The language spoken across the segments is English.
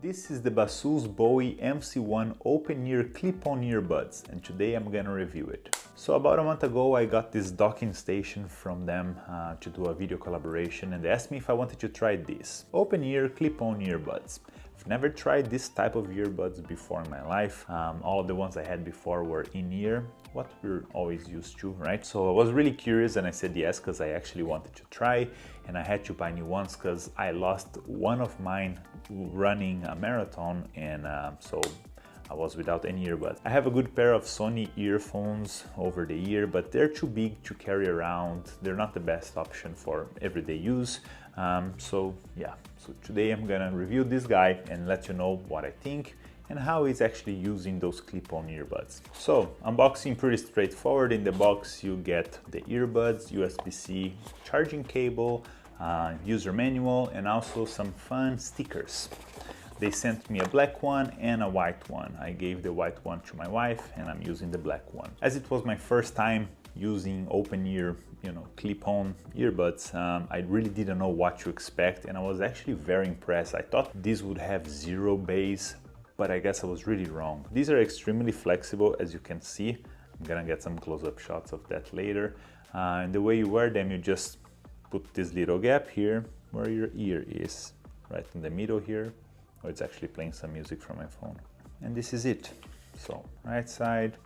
This is the Baseus Bowie MC1 open-ear clip-on earbuds, and today I'm gonna review it. So about a month ago I got this docking station from them to do a video collaboration, and they asked me if I wanted to try this open-ear clip-on earbuds. I've never tried this type of earbuds before in my life. All of the ones I had before were in-ear, what we're always used to, right? So I was really curious and I said yes because I actually wanted to try, and I had to buy new ones because I lost one of mine running a marathon, and so I was without any earbuds. I have a good pair of Sony earphones over the year, but they're too big to carry around. They're not the best option for everyday use. So today I'm gonna review this guy and let you know what I think and how it's actually using those clip-on earbuds. So unboxing pretty straightforward. In the box you get the earbuds, USB-C charging cable, user manual, and also some fun stickers. They sent me a black one and a white one. I gave the white one to my wife and I'm using the black one. As it was my first time using open ear, clip-on earbuds, I really didn't know what to expect, and I was actually very impressed. I thought this would have zero bass, but I guess I was really wrong. These are extremely flexible, as you can see. I'm gonna get some close-up shots of that later. And the way you wear them, you just put this little gap here where your ear is, right in the middle here. Oh, it's actually playing some music from my phone. And this is it. So right side,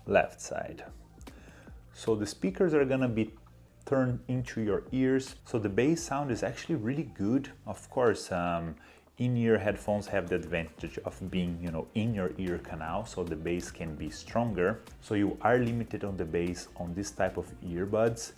left side. So the speakers are gonna be turned into your ears. So the bass sound is actually really good. Of course, in-ear headphones have the advantage of being, in your ear canal, so the bass can be stronger. So you are limited on the bass on this type of earbuds.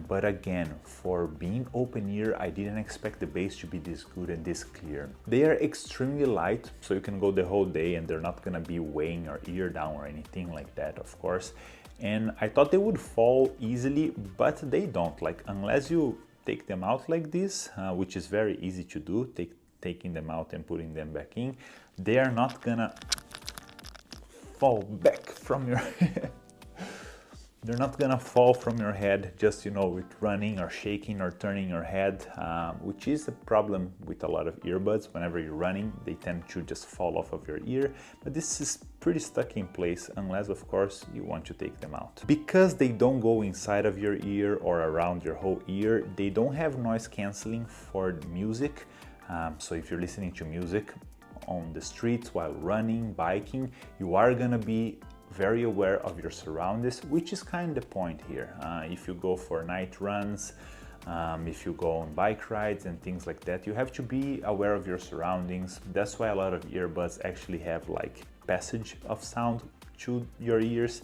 But again, for being open ear, I didn't expect the bass to be this good and this clear. They are extremely light, so you can go the whole day and they're not gonna be weighing your ear down or anything like that, of course. And I thought they would fall easily, but they don't. Like, unless you take them out like this, which is very easy to do, taking them out and putting them back in, they are not gonna fall back from your They're not gonna fall from your head just, with running or shaking or turning your head, which is a problem with a lot of earbuds. Whenever you're running, they tend to just fall off of your ear, but this is pretty stuck in place unless, of course, you want to take them out. Because they don't go inside of your ear or around your whole ear, they don't have noise canceling for the music. So if you're listening to music on the streets while running, biking, you are gonna be very aware of your surroundings, which is kind of the point here. If you go for night runs, if you go on bike rides and things like that, you have to be aware of your surroundings. That's why a lot of earbuds actually have like passage of sound to your ears.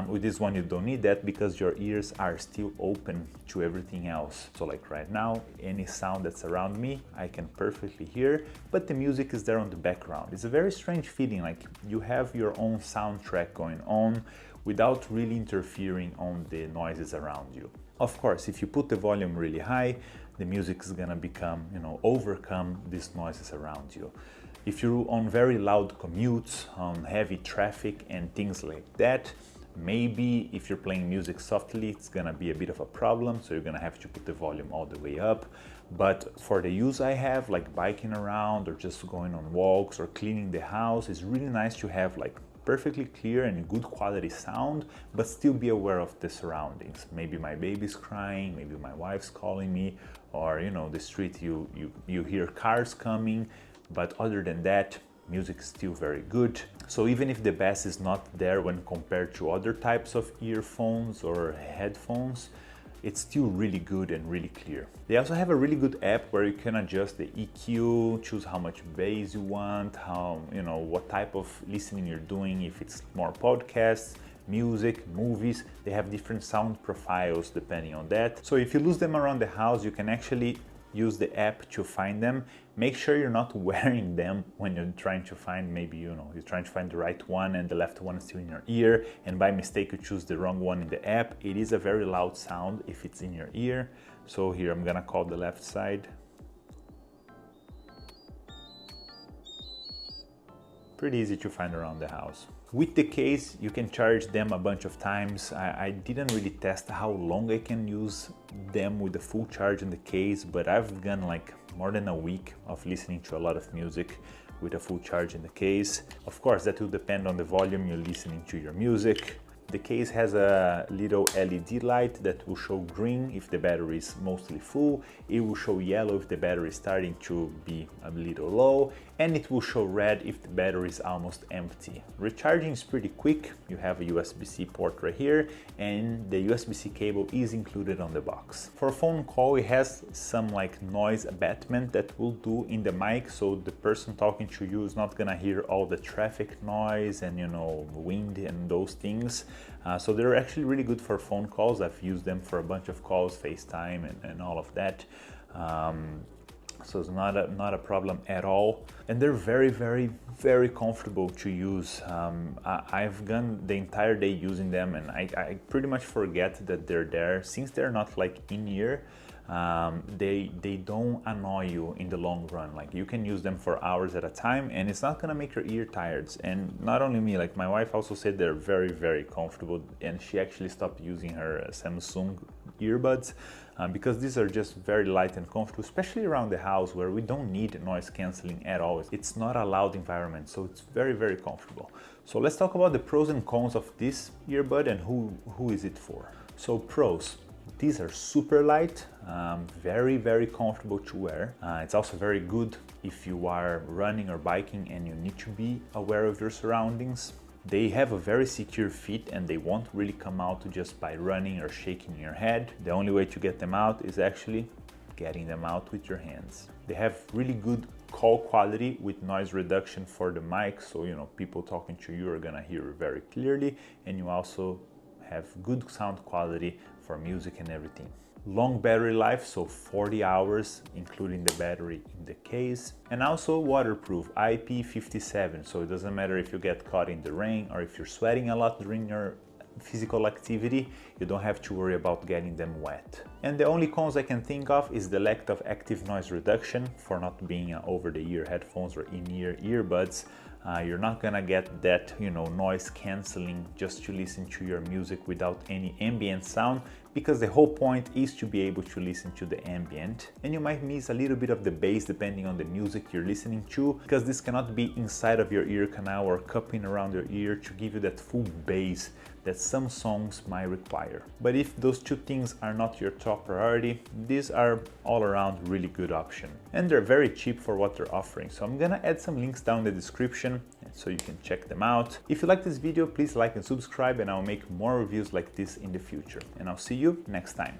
With this one you don't need that because your ears are still open to everything else. So like right now, any sound that's around me, I can perfectly hear, but the music is there on the background. It's a very strange feeling, like you have your own soundtrack going on without really interfering on the noises around you. Of course, if you put the volume really high, the music is gonna become, overcome these noises around you. If you're on very loud commutes, on heavy traffic and things like that, maybe if you're playing music softly, it's gonna be a bit of a problem, so you're gonna have to put the volume all the way up. But for the use I have, like biking around or just going on walks or cleaning the house, it's really nice to have like perfectly clear and good quality sound, but still be aware of the surroundings. Maybe my baby's crying, maybe my wife's calling me, or the street you hear cars coming, but other than that, music is still very good. So even if the bass is not there when compared to other types of earphones or headphones, it's still really good and really clear. They also have a really good app where you can adjust the EQ, choose how much bass you want, what type of listening you're doing, if it's more podcasts, music, movies. They have different sound profiles depending on that. So if you lose them around the house, you can actually use the app to find them. Make sure you're not wearing them when you're trying to find, maybe you're trying to find the right one and the left one is still in your ear, and by mistake you choose the wrong one in the app. It is a very loud sound if it's in your ear. So here I'm gonna call the left side. Pretty easy to find around the house. With the case, you can charge them a bunch of times. I didn't really test how long I can use them with the full charge in the case, but I've gone like more than a week of listening to a lot of music with a full charge in the case. Of course, that will depend on the volume you're listening to your music. The case has a little LED light that will show green if the battery is mostly full, it will show yellow if the battery is starting to be a little low, and it will show red if the battery is almost empty. Recharging is pretty quick. You have a USB-C port right here, and the USB-C cable is included on the box. For a phone call, it has some like noise abatement that will do in the mic, so the person talking to you is not gonna hear all the traffic noise and wind and those things. So they're actually really good for phone calls. I've used them for a bunch of calls, FaceTime and all of that. So it's not a problem at all. And they're very, very, very comfortable to use. I've gone the entire day using them, and I pretty much forget that they're there. Since they're not like in-ear, they don't annoy you in the long run. Like, you can use them for hours at a time and it's not gonna make your ear tired. And not only me, like my wife also said they're very, very comfortable, and she actually stopped using her Samsung earbuds because these are just very light and comfortable, especially around the house where we don't need noise cancelling at all. It's not a loud environment, so it's very, very comfortable. So let's talk about the pros and cons of this earbud and who is it for. So pros. These are super light, very, very comfortable to wear. It's also very good if you are running or biking and you need to be aware of your surroundings. They have a very secure fit and they won't really come out just by running or shaking your head. The only way to get them out is actually getting them out with your hands. They have really good call quality with noise reduction for the mic, so people talking to you are gonna hear very clearly, and you also have good sound quality for music and everything. Long battery life, so 40 hours including the battery in the case, and also waterproof, IP57, so it doesn't matter if you get caught in the rain or if you're sweating a lot during your physical activity, you don't have to worry about getting them wet. And the only cons I can think of is the lack of active noise reduction. For not being over-the-ear headphones or in-ear earbuds, you're not gonna get that noise cancelling just to listen to your music without any ambient sound, because the whole point is to be able to listen to the ambient. And you might miss a little bit of the bass depending on the music you're listening to, because this cannot be inside of your ear canal or cupping around your ear to give you that full bass that some songs might require. But if those two things are not your top priority, these are all around really good option. And they're very cheap for what they're offering. So I'm gonna add some links down in the description so you can check them out. If you like this video, please like and subscribe, and I'll make more reviews like this in the future. And I'll see you next time.